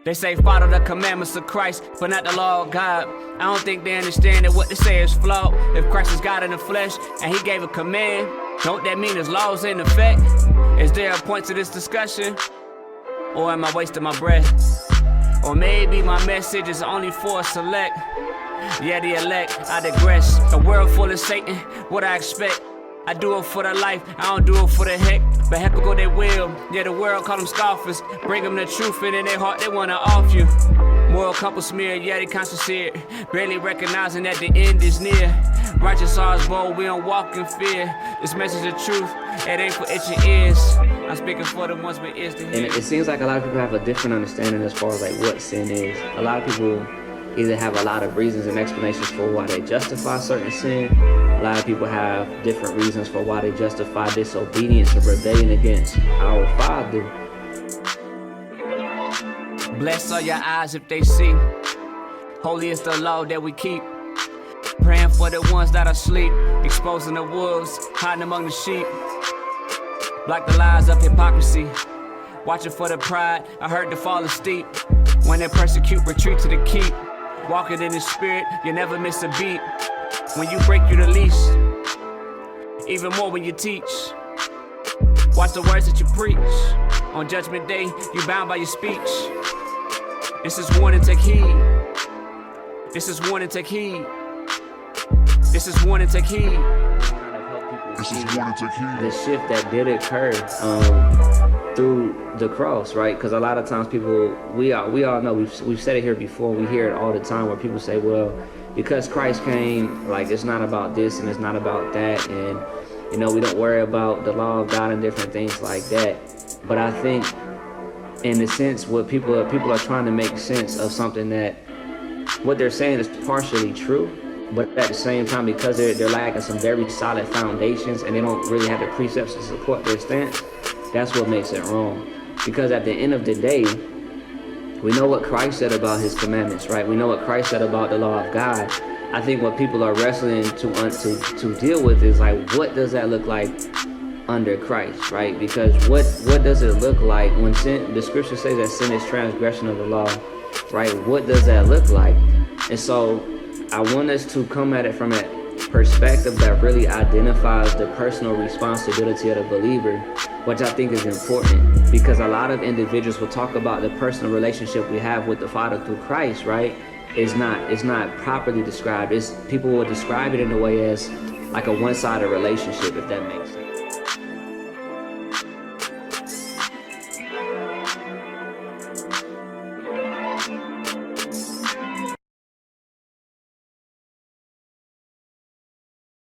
They say follow the commandments of Christ, but not the law of God. I don't think they understand that what they say is flawed. If Christ is God in the flesh and he gave a command, don't that mean his laws in effect? Is there a point to this discussion? Or am I wasting my breath? Or maybe my message is only for a select. Yeah, the elect, I digress. A world full of Satan, what I expect. I do it for the life, I don't do it for the heck. But heck go they will, yeah, the world call them scoffers. Bring them the truth and in their heart they wanna off you. Moral compass smeared, yeah, they conscious seared. Barely recognizing that the end is near. Righteous hearts bold, we don't walk in fear. This message of truth, it ain't for itching ears. I'm speaking for the ones with ears to hear. And it seems like a lot of people have a different understanding as far as like what sin is. A lot of people either have a lot of reasons and explanations for why they justify certain sin. A lot of people have different reasons for why they justify disobedience or rebellion against our Father. Bless all your eyes if they see. Holy is the law that we keep. Praying for the ones that are asleep. Exposing the wolves, hiding among the sheep. Block the lies of hypocrisy. Watching for the pride, I heard the fall is steep. When they persecute, retreat to the keep. Walking in the spirit, you never miss a beat. When you break, you the least. Even more when you teach. Watch the words that you preach. On judgment day, you bound by your speech. This is warning, take heed. This is warning, take heed. This is warning, take heed. This is warning, take heed. The shift that did occur through the cross, right? Because a lot of times people, we all know, we've said it here before, we hear it all the time where people say, well, because Christ came, like it's not about this and it's not about that, and you know, we don't worry about the law of God and different things like that. But I think in a sense, what people are trying to make sense of something that what they're saying is partially true, but at the same time, because they're lacking some very solid foundations and they don't really have the precepts to support their stance, that's what makes it wrong. Because at the end of the day, we know what Christ said about his commandments, right? We know what Christ said about the law of God. I think what people are wrestling to deal with is like, what does that look like under Christ, right? Because what does it look like when sin, the scripture says that sin is transgression of the law, right? What does that look like? And so I want us to come at it from a perspective that really identifies the personal responsibility of the believer, which I think is important, because a lot of individuals will talk about the personal relationship we have with the Father through Christ, right? It's not properly described. People will describe it in a way as like a one-sided relationship, if that makes sense.